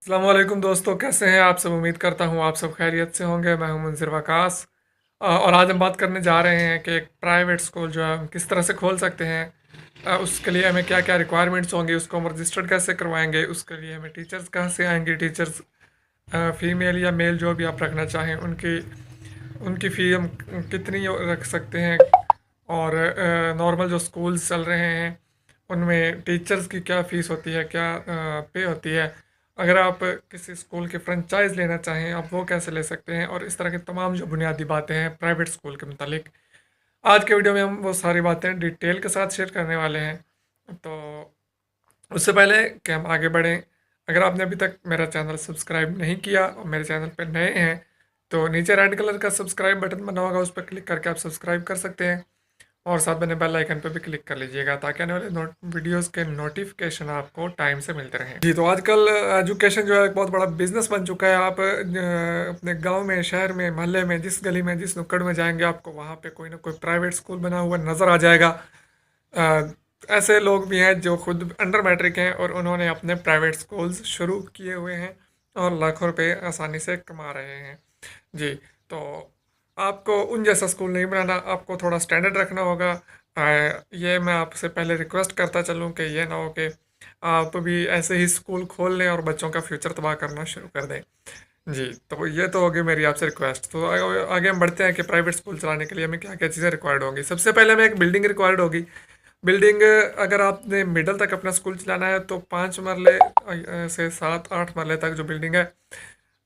अस्सलाम वालेकुम दोस्तों, कैसे हैं आप सब। उम्मीद करता हूँ आप सब खैरियत से होंगे। मैं हूँ मुनज़िर वकास और आज हम बात करने जा रहे हैं कि एक प्राइवेट स्कूल जो है हम किस तरह से खोल सकते हैं। उसके लिए हमें क्या क्या रिक्वायरमेंट्स होंगी, उसको हम रजिस्टर्ड कैसे करवाएंगे, उसके लिए हमें टीचर्स कहाँ से आएंगे। टीचर्स फीमेल या मेल जो भी आप रखना चाहें, उनकी उनकी फ़ी हम कितनी रख सकते हैं। और नॉर्मल जो स्कूल्स चल रहे हैं उनमें टीचर्स की क्या फ़ीस होती है, क्या पे होती है। अगर आप किसी स्कूल की फ्रेंचाइज लेना चाहें, आप वो कैसे ले सकते हैं, और इस तरह की तमाम जो बुनियादी बातें हैं प्राइवेट स्कूल के मुतालिक, आज के वीडियो में हम वो सारी बातें डिटेल के साथ शेयर करने वाले हैं। तो उससे पहले कि हम आगे बढ़ें, अगर आपने अभी तक मेरा चैनल सब्सक्राइब नहीं किया और मेरे चैनल पर नए हैं तो नीचे रेड कलर का सब्सक्राइब बटन बना होगा, उस पर क्लिक करके आप सब्सक्राइब कर सकते हैं। और साथ बने बेल आइकन पर भी क्लिक कर लीजिएगा ताकि आने वाले वीडियोस के नोटिफिकेशन आपको टाइम से मिलते रहें। जी, तो आजकल एजुकेशन जो है एक बहुत बड़ा बिजनेस बन चुका है। आप अपने गांव में, शहर में, मोहल्ले में, जिस गली में, जिस नुक्कड़ में जाएंगे, आपको वहाँ पे कोई ना कोई प्राइवेट स्कूल बना हुआ नज़र आ जाएगा। अ, ऐसे लोग भी हैं जो खुद अंडर मैट्रिक हैं और उन्होंने अपने प्राइवेट स्कूल्स शुरू किए हुए हैं और लाखों रुपए आसानी से कमा रहे हैं। जी, तो आपको उन जैसा स्कूल नहीं बनाना, आपको थोड़ा स्टैंडर्ड रखना होगा। ये मैं आपसे पहले रिक्वेस्ट करता चलूँ कि ये ना हो कि आप भी ऐसे ही स्कूल खोल लें और बच्चों का फ्यूचर तबाह करना शुरू कर दें। जी, तो ये तो होगी मेरी आपसे रिक्वेस्ट। तो आगे हम बढ़ते हैं कि प्राइवेट स्कूल चलाने के लिए हमें क्या क्या चीज़ें रिक्वायर्ड होंगी। सबसे पहले हमें एक बिल्डिंग रिक्वायर्ड होगी। बिल्डिंग, अगर आपने मिडल तक अपना स्कूल चलाना है तो 5 मरले से 7-8 मरले तक जो बिल्डिंग है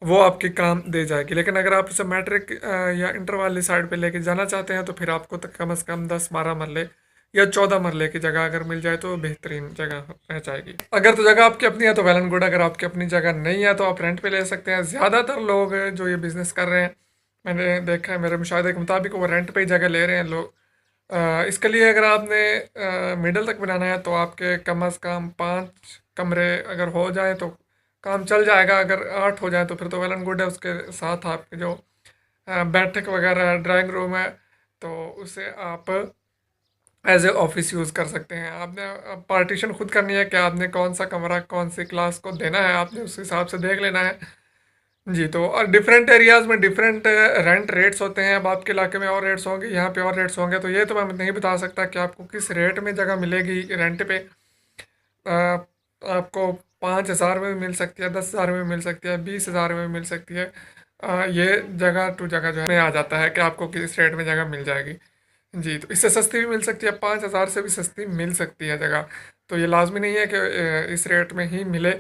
वो आपकी काम दे जाएगी। लेकिन अगर आप इसे मैट्रिक या इंटर वाली साइड पे लेके जाना चाहते हैं तो फिर आपको तक कम से कम 10-12 मरले या 14 मरले की जगह अगर मिल जाए तो बेहतरीन जगह रह जाएगी। अगर तो जगह आपकी अपनी है तो वेल एंड गुड, अगर आपकी अपनी जगह नहीं है तो आप रेंट पे ले सकते हैं। ज़्यादातर लोग जो ये बिज़नेस कर रहे हैं, मैंने देखा है, मेरे मुशाहिदे के मुताबिक वो रेंट पे ही जगह ले रहे हैं लोग। इसके लिए अगर आपने मिडल तक बनाना है तो आपके कम से कम 5 कमरे अगर हो जाए तो काम चल जाएगा। अगर 8 हो जाए तो फिर तो वेल एंड गुड है। उसके साथ आपके जो बैठक वगैरह ड्राइंग रूम है तो उसे आप एज ए ऑफिस यूज़ कर सकते हैं। आपने पार्टीशन खुद करनी है कि आपने कौन सा कमरा कौन सी क्लास को देना है, आपने उस हिसाब से देख लेना है। जी, तो और डिफरेंट एरियाज़ में डिफरेंट रेंट रेट्स होते हैं। अब आपके इलाके में और रेट्स होंगे, यहाँ पे और रेट्स होंगे, तो ये तो मैं नहीं बता सकता कि आपको किस रेट में जगह मिलेगी रेंट पे। अ, आपको 5,000 में भी मिल सकती है, 10,000 में भी मिल सकती है, 20,000 में भी मिल सकती है। ये जगह टू जगह जो है में आ जाता है कि आपको किस रेट में जगह मिल जाएगी। जी, तो इससे सस्ती भी मिल सकती है, 5,000 से भी सस्ती मिल सकती है जगह। तो ये लाजमी नहीं है कि इस रेट में ही मिले।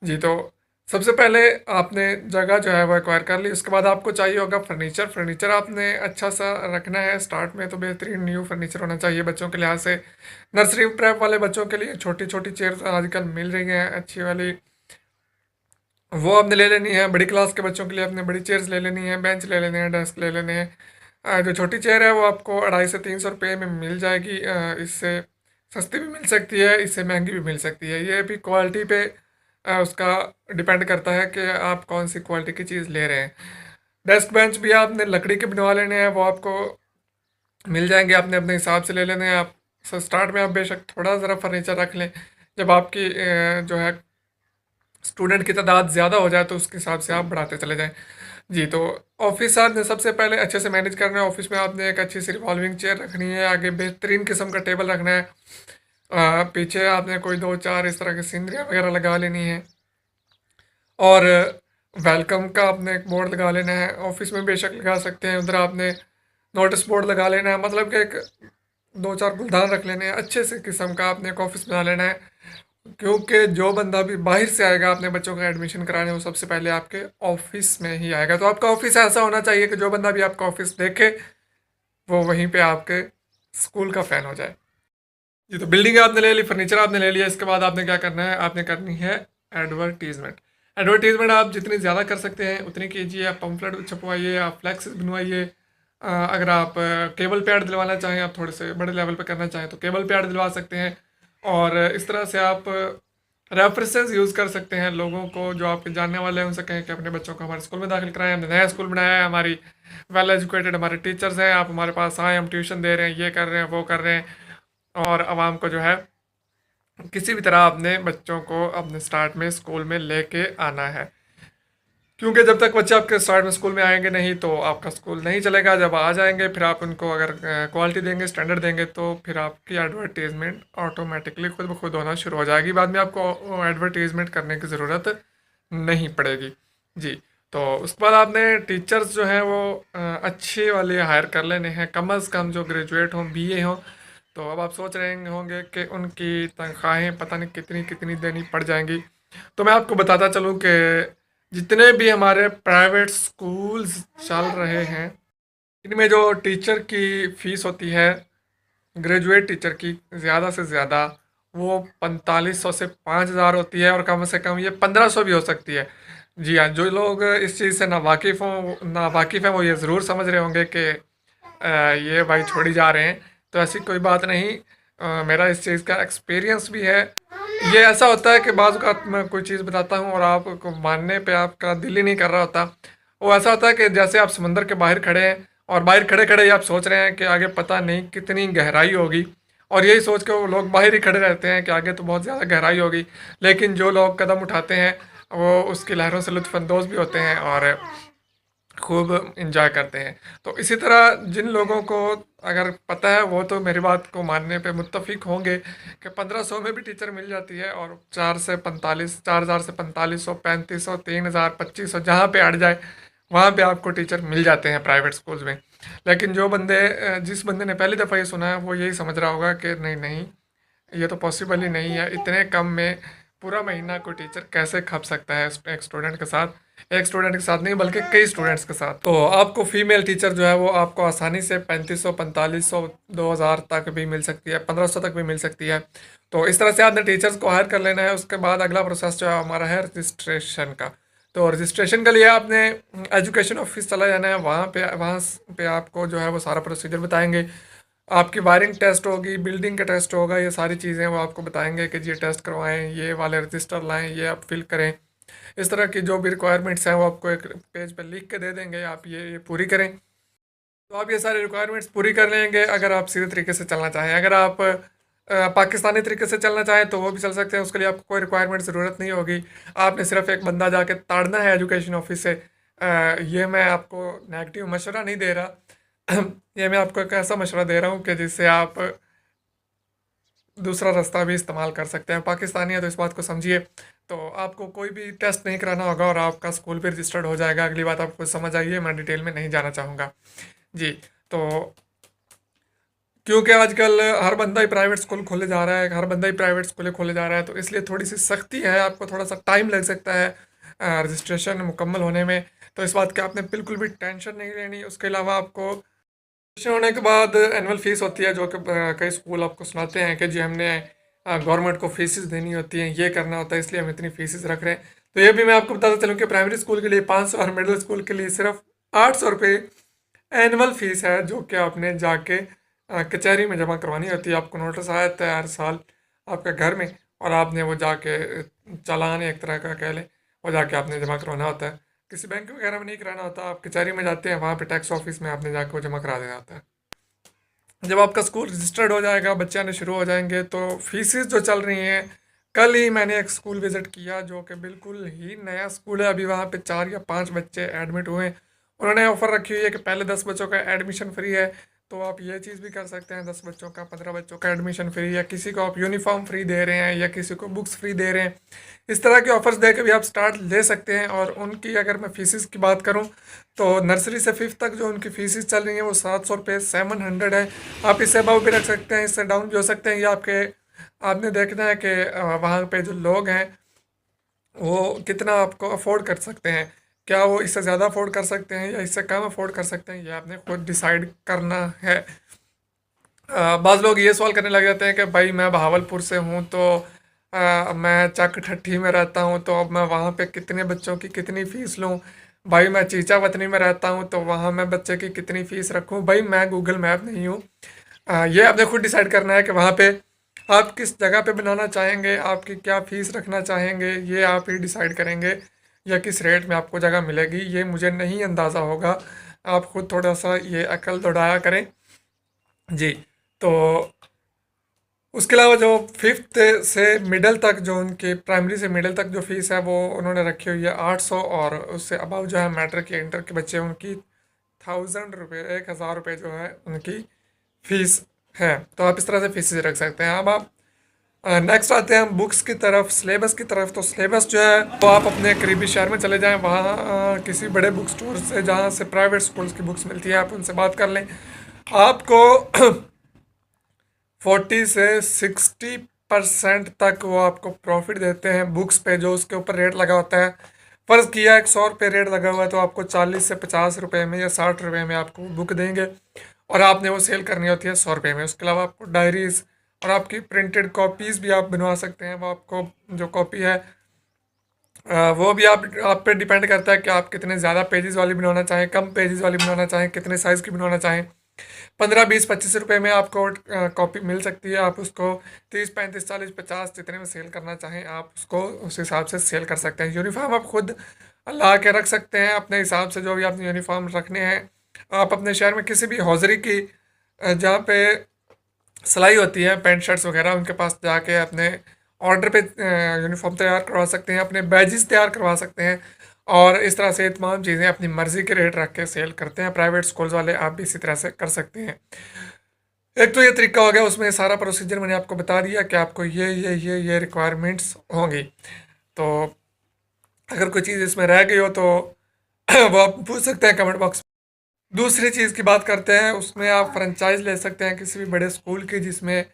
जी, तो सबसे पहले आपने जगह जो है वो एक्वायर कर ली। उसके बाद आपको चाहिए होगा फर्नीचर। फर्नीचर आपने अच्छा सा रखना है। स्टार्ट में तो बेहतरीन न्यू फर्नीचर होना चाहिए बच्चों के लिहाज से। नर्सरी प्रेप वाले बच्चों के लिए छोटी छोटी चेयर्स आजकल मिल रही हैं अच्छी वाली, वो आपने ले लेनी है। बड़ी क्लास के बच्चों के लिए आपने बड़ी चेयर्स ले लेनी है, बेंच ले लेने हैं, डेस्क ले लेने हैं। जो छोटी चेयर है वो आपको 250 से 300 रुपये में मिल जाएगी। इससे सस्ती भी मिल सकती है, इससे महंगी भी मिल सकती है। ये भी क्वालिटी पे उसका डिपेंड करता है कि आप कौन सी क्वालिटी की चीज़ ले रहे हैं। डेस्क बेंच भी आपने लकड़ी के बनवा लेने हैं, वो आपको मिल जाएंगे, आपने अपने हिसाब से ले लेने हैं। आप स्टार्ट में आप बेशक थोड़ा ज़रा फर्नीचर रख लें, जब आपकी जो है स्टूडेंट की तादाद ज़्यादा हो जाए तो उसके हिसाब से आप बढ़ाते चले जाएं। जी, तो ऑफिस आपने सबसे पहले अच्छे से मैनेज करना है। ऑफिस में आपने एक अच्छी सी रिवॉल्विंग चेयर रखनी है, आगे बेहतरीन किस्म का टेबल रखना है, पीछे आपने कोई 2-4 इस तरह की सीनरियाँ वगैरह लगा लेनी है। और वेलकम का आपने एक बोर्ड लगा लेना है। ऑफिस में बेशक लगा सकते हैं, उधर आपने नोटिस बोर्ड लगा लेना है। मतलब कि एक 2-4 गुलदान रख लेने हैं, अच्छे से किस्म का आपने एक ऑफिस बना लेना है। क्योंकि जो बंदा भी बाहर से आएगा अपने बच्चों का एडमिशन कराने, वो सबसे पहले आपके ऑफिस में ही आएगा। तो आपका ऑफिस ऐसा होना चाहिए कि जो बंदा भी आपका ऑफिस देखे वो वहीं पे आपके स्कूल का फ़ैन हो जाए। जी, तो बिल्डिंग आपने ले ली, फर्नीचर आपने ले लिया, इसके बाद आपने क्या करना है, आपने करनी है एडवर्टीजमेंट। एडवर्टीजमेंट आप जितनी ज़्यादा कर सकते हैं उतनी कीजिए। आप पम्फलेट छपवाइए, आप फ्लैक्स बनवाइए। अगर आप केबल पैड दिलवाना चाहें, आप थोड़े से बड़े लेवल पे करना चाहें तो केबल पैड दिलवा सकते हैं। और इस तरह से आप रेफरेंसेस यूज़ कर सकते हैं। लोगों को जो आपके जानने वाले हैं उनसे कहें कि अपने बच्चों को हमारे स्कूल में दाखिल कराएं, हमने नया स्कूल बनाया है, हमारी वेल एजुकेटेड हमारे टीचर्स हैं, आप हमारे पास आए, हम ट्यूशन दे रहे हैं, ये कर रहे हैं, वो कर रहे हैं। और आवाम को जो है किसी भी तरह अपने बच्चों को अपने स्टार्ट में स्कूल में लेके आना है, क्योंकि जब तक बच्चे आपके स्टार्ट में स्कूल में आएंगे नहीं तो आपका स्कूल नहीं चलेगा। जब आ जाएंगे फिर आप उनको अगर क्वालिटी देंगे, स्टैंडर्ड देंगे, तो फिर आपकी एडवर्टीजमेंट ऑटोमेटिकली खुद ब खुद होना शुरू हो जाएगी। बाद में आपको एडवर्टीजमेंट करने की ज़रूरत नहीं पड़ेगी। जी। तो उसके बाद आपने टीचर्स जो हैं वो अच्छे वाले हायर कर लेने हैं, कम अज़ कम जो ग्रेजुएट हों, बीए हों। तो अब आप सोच रहे होंगे कि उनकी तनख्वाहें पता नहीं कितनी कितनी देनी पड़ जाएंगी। तो मैं आपको बताता चलूँ कि जितने भी हमारे प्राइवेट स्कूल्स चल रहे हैं, इनमें जो टीचर की फीस होती है, ग्रेजुएट टीचर की ज़्यादा से ज़्यादा वो 4500 से 5000 होती है, और कम से कम ये 1500 भी हो सकती है। जी हाँ, जो लोग इस चीज़ से ना वाकिफ़ हैं वो ये ज़रूर समझ रहे होंगे कि ये भाई छोड़ी जा रहे हैं। तो ऐसी कोई बात नहीं, मेरा इस चीज़ का एक्सपीरियंस भी है। ये ऐसा होता है कि बाज़ औक़ात मैं कोई चीज़ बताता हूँ और आपको मानने पे आपका दिल ही नहीं कर रहा होता। वो ऐसा होता है कि जैसे आप समंदर के बाहर खड़े हैं और बाहर खड़े खड़े ही आप सोच रहे हैं कि आगे पता नहीं कितनी गहराई होगी, और यही सोच के वो लोग बाहर ही खड़े रहते हैं कि आगे तो बहुत ज़्यादा गहराई होगी। लेकिन जो लोग कदम उठाते हैं वो उसकी लहरों से लुत्फ़अंदोज़ भी होते हैं और खूब इंजॉय करते हैं। तो इसी तरह जिन लोगों को अगर पता है वो तो मेरी बात को मानने पे मुत्तफ़िक होंगे कि 1500 में भी टीचर मिल जाती है, और 4000 से 4500, 3500, 3000, 2500 जहाँ पे अड़ जाए वहाँ पे आपको टीचर मिल जाते हैं प्राइवेट स्कूल्स में। लेकिन जिस बंदे ने पहली दफ़ा ये सुना है वो यही समझ रहा होगा कि नहीं नहीं, ये तो पॉसिबल ही नहीं है, इतने कम में पूरा महीना कोई टीचर कैसे खप सकता है एक स्टूडेंट के साथ। एक स्टूडेंट के साथ नहीं बल्कि कई स्टूडेंट्स के साथ। तो आपको फीमेल टीचर जो है वो आपको आसानी से 3500, 4500, 2000 तक भी मिल सकती है, 1500 तक भी मिल सकती है। तो इस तरह से आपने टीचर्स को हायर कर लेना है। उसके बाद अगला प्रोसेस जो है हमारा है रजिस्ट्रेशन का। तो रजिस्ट्रेशन के लिए आपने एजुकेशन ऑफिस चला जाना है। वहाँ पे आपको जो है वो सारा प्रोसीजर बताएंगे। आपकी वायरिंग टेस्ट होगी, बिल्डिंग का टेस्ट होगा, ये सारी चीज़ें वो आपको बताएंगे कि ये टेस्ट करवाएं, ये वाले रजिस्टर लाएं, ये आप फिल करें। इस तरह की जो भी रिक्वायरमेंट्स हैं वो आपको एक पेज पर लिख के दे देंगे, आप ये पूरी करें। तो आप ये सारे रिक्वायरमेंट्स पूरी कर लेंगे अगर आप सीधे तरीके से चलना चाहें। अगर आप पाकिस्तानी तरीके से चलना चाहें तो वो भी चल सकते हैं, उसके लिए आपको कोई रिक्वायरमेंट ज़रूरत नहीं होगी। आपने सिर्फ एक बंदा जाके ताड़ना है एजुकेशन ऑफिस से। ये मैं आपको नेगेटिव मशवरा नहीं दे रहा ये मैं आपको एक ऐसा मशवरा दे रहा हूँ कि जिससे आप दूसरा रास्ता भी इस्तेमाल कर सकते हैं। पाकिस्तानी है तो इस बात को समझिए। तो आपको कोई भी टेस्ट नहीं कराना होगा और आपका स्कूल भी रजिस्टर्ड हो जाएगा। अगली बात आपको समझ आई है, मैं डिटेल में नहीं जाना चाहूँगा। जी। तो क्योंकि आजकल हर बंदा ही प्राइवेट स्कूल खोले जा रहा है, हर बंदा ही प्राइवेट स्कूलें खोले जा रहा है, तो इसलिए थोड़ी सी सख्ती है, आपको थोड़ा सा टाइम लग सकता है रजिस्ट्रेशन मुकम्मल होने में। तो इस बात की आपने बिल्कुल भी टेंशन नहीं लेनी। उसके अलावा आपको रजिस्ट्रेशन होने के बाद एनुअल फ़ीस होती है, जो कि कई स्कूल आपको सुनाते हैं कि जी हमने गवर्नमेंट को फ़ीसेस देनी होती हैं, ये करना होता है, इसलिए हम इतनी फ़ीसेस रख रहे हैं। तो ये भी मैं आपको बताता चलूँ कि प्राइमरी स्कूल के लिए 500 और मिडिल स्कूल के लिए सिर्फ 800 रुपये एनुअल फ़ीस है, जो कि आपने जाके कचहरी में जमा करवानी होती है। आपको नोटिस आया था हर साल आपके घर में, और आपने वो जाके चालान एक तरह का कह लें, वो जाके आपने जमा करवाना होता है। किसी बैंक वगैरह में नहीं कराना होता, आप कचहरी में जाते हैं, वहाँ पे टैक्स ऑफिस में आपने जाके वो जमा करा देना होता है। जब आपका स्कूल रजिस्टर्ड हो जाएगा, बच्चे आने शुरू हो जाएंगे, तो फीसेस जो चल रही हैं, कल ही मैंने एक स्कूल विज़िट किया जो कि बिल्कुल ही नया स्कूल है। अभी वहाँ पे 4 या 5 बच्चे एडमिट हुए हैं। उन्होंने ऑफ़र रखी हुई है कि पहले 10 बच्चों का एडमिशन फ्री है। तो आप ये चीज़ भी कर सकते हैं, 10 बच्चों का, 15 बच्चों का एडमिशन फ्री, या किसी को आप यूनिफॉर्म फ्री दे रहे हैं, या किसी को बुक्स फ्री दे रहे हैं। इस तरह के ऑफ़र्स दे के भी आप स्टार्ट ले सकते हैं। और उनकी अगर मैं फ़ीसेस की बात करूँ तो नर्सरी से 5th तक जो उनकी फ़ीसेस चल रही हैं वो 700 रुपये, 700 है। आप इससे अबव भी रख सकते हैं, इससे डाउन भी हो सकते हैं। ये आपने देखना है कि वहाँ पे जो लोग हैं वो कितना आपको अफोर्ड कर सकते हैं। क्या वो इससे ज़्यादा अफोर्ड कर सकते हैं या इससे कम अफोर्ड कर सकते हैं, ये आपने खुद डिसाइड करना है। बाज़ लोग ये सवाल करने लग जाते हैं कि भाई मैं बहावलपुर से हूँ, तो मैं चक ठट्ठी में रहता हूँ, तो अब मैं वहाँ पे कितने बच्चों की कितनी फ़ीस लूँ। भाई मैं चीचा वतनी में रहता हूँ, तो वहाँ मैं बच्चे की कितनी फ़ीस रखूँ। भाई मैं गूगल मैप नहीं हूँ। ये आपने खुद डिसाइड करना है कि वहाँ पे आप किस जगह पे बनाना चाहेंगे, आपकी क्या फ़ीस रखना चाहेंगे, ये आप ही डिसाइड करेंगे। या किस रेट में आपको जगह मिलेगी ये मुझे नहीं अंदाज़ा होगा। आप खुद थोड़ा सा ये अकल दौड़ाया करें। जी। तो उसके अलावा जो फिफ्थ से मिडिल तक, जो उनकी प्राइमरी से मिडिल तक जो फीस है वो उन्होंने रखी हुई है 800, और उससे अबव जो है मैट्रिक या इंटर के बच्चे उनकी 1000 रुपये, 1000 रुपये जो है उनकी फीस है। तो आप इस तरह से फीसेज रख सकते हैं। अब आप नेक्स्ट आते हैं हम बुक्स की तरफ, सिलेबस की तरफ। तो सिलेबस जो है वो आप अपने करीबी शहर में चले जाएं, वहाँ किसी बड़े बुक स्टोर से जहाँ से प्राइवेट स्कूल्स की बुक्स मिलती है आप उनसे बात कर लें। आपको 40 से 60% तक वो आपको प्रॉफिट देते हैं बुक्स पे, जो उसके ऊपर रेट लगा होता है। फ़र्ज़ किया एक 100 रुपये रेट लगा हुआ है, तो आपको 40 से 50 रुपये में या 60 रुपये में आपको बुक देंगे, और आपने वो सेल करनी होती है 100 रुपये में। उसके अलावा आपको डायरीज़ और आपकी प्रिंटेड कॉपीज़ भी आप बनवा सकते हैं। वो आपको जो कॉपी है वो भी आप पे डिपेंड करता है कि आप कितने ज़्यादा पेजेस वाली बनवाना चाहें, कम पेजेस वाली बनवाना चाहें, कितने साइज़ की बनवाना चाहें। 15, 20, 25 रुपये में आपको कॉपी मिल सकती है। आप उसको 30, 35, 40, 50 जितने में सेल करना चाहें आप उसको उस हिसाब से सेल कर सकते हैं। यूनिफॉर्म आप खुद ला के रख सकते हैं अपने हिसाब से, जो भी आपने यूनिफॉर्म रखने हैं। आप अपने शहर में किसी भी हौजरी की जहाँ पे सिलाई होती है पैंट शर्ट्स वगैरह, उनके पास जाके अपने ऑर्डर पे यूनिफॉर्म तैयार करवा सकते हैं, अपने बैजेस तैयार करवा सकते हैं, और इस तरह से तमाम चीज़ें अपनी मर्ज़ी के रेट रख के सेल करते हैं। प्राइवेट स्कूल्स वाले आप भी इसी तरह से कर सकते हैं। एक तो ये तरीका हो गया, उसमें सारा प्रोसीजर मैंने आपको बता दिया कि आपको ये रिक्वायरमेंट्स होंगी। तो अगर कोई चीज़ इसमें रह गई हो तो वो आप पूछ सकते हैं कमेंट बॉक्स। दूसरी चीज़ की बात करते हैं, उसमें आप फ्रेंचाइज ले सकते हैं किसी भी बड़े स्कूल की, जिसमें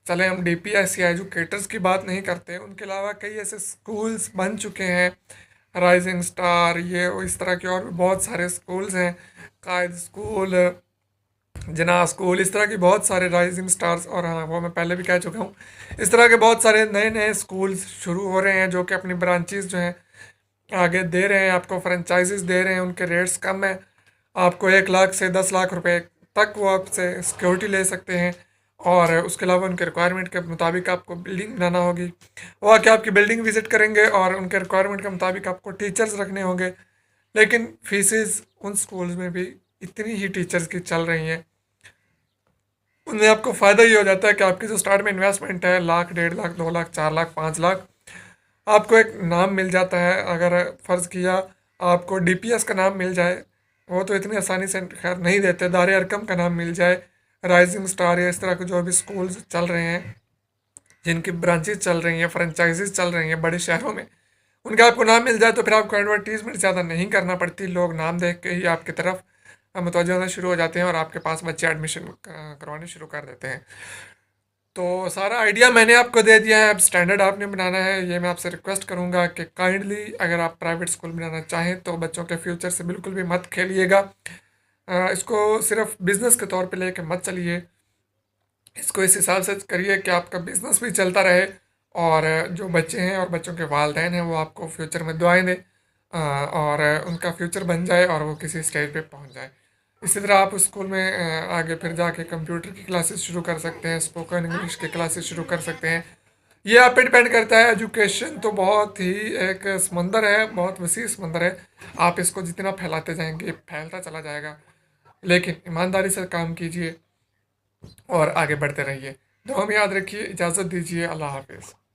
चले हम डीपीएस या एजुकेटर्स की बात नहीं करते, उनके अलावा कई ऐसे स्कूल्स बन चुके हैं, राइजिंग स्टार, ये वो, इस तरह के और भी बहुत सारे स्कूल्स हैं, कायद स्कूल, जना स्कूल, इस तरह के बहुत सारे राइजिंग स्टार्स, और हाँ वो मैं पहले भी कह चुका हूँ, इस तरह के बहुत सारे नए नए स्कूल्स शुरू हो रहे हैं, जो कि अपनी ब्रांचेस जो हैं आगे दे रहे हैं, आपको फ्रेंचाइजीज दे रहे हैं। उनके रेट्स कम है, आपको 1 लाख से 10 लाख रुपए तक वो आपसे सिक्योरिटी ले सकते हैं, और उसके अलावा उनके रिक्वायरमेंट के मुताबिक आपको बिल्डिंग बनाना होगी। वो आके आपकी बिल्डिंग विजिट करेंगे, और उनके रिक्वायरमेंट के मुताबिक आपको टीचर्स रखने होंगे। लेकिन फीसेस उन स्कूल्स में भी इतनी ही टीचर्स की चल रही हैं, उनमें आपको फ़ायदा ये हो जाता है कि आपकी जो स्टार्ट में इन्वेस्टमेंट है, लाख, 1.5 लाख, 2 लाख, 4 लाख, 5 लाख, आपको एक नाम मिल जाता है। अगर फ़र्ज़ किया आपको डीपीएस का नाम मिल जाए, वो तो इतनी आसानी से खैर नहीं देते, दार अरकम का नाम मिल जाए, राइजिंग स्टार या इस तरह के जो भी स्कूल्स चल रहे हैं, जिनकी ब्रांचेज चल रही हैं, फ्रेंचाइजीज चल रही हैं बड़े शहरों में, उनका आपको नाम मिल जाए तो फिर आपको एडवर्टीज़मेंट ज़्यादा नहीं करना पड़ती। लोग नाम देख के ही आपकी तरफ मुतवज्जो होना शुरू हो जाते हैं, और आपके पास बच्चे एडमिशन करवाने शुरू कर देते हैं। तो सारा आइडिया मैंने आपको दे दिया है, अब स्टैंडर्ड आपने बनाना है। ये मैं आपसे रिक्वेस्ट करूँगा कि काइंडली अगर आप प्राइवेट स्कूल बनाना चाहें तो बच्चों के फ्यूचर से बिल्कुल भी मत खेलिएगा। इसको सिर्फ बिज़नेस के तौर पे लेके मत चलिए, इसको इस हिसाब से करिए कि आपका बिज़नेस भी चलता रहे, और जो बच्चे हैं और बच्चों के वालिदैन हैं वो आपको फ्यूचर में दुआएं दें, और उनका फ्यूचर बन जाए और वो किसी स्टेज पे पहुंच जाए। इसी तरह आप स्कूल में आगे फिर जाके कंप्यूटर की क्लासेस शुरू कर सकते हैं, स्पोकन इंग्लिश की क्लासेस शुरू कर सकते हैं। ये आप पे डिपेंड करता है। एजुकेशन तो बहुत ही एक समंदर है, बहुत वसी समंदर है, आप इसको जितना फैलाते जाएंगे फैलता चला जाएगा। लेकिन ईमानदारी से काम कीजिए और आगे बढ़ते रहिए। दुआ में याद रखिए, इजाज़त दीजिए, अल्लाह हाफिज़।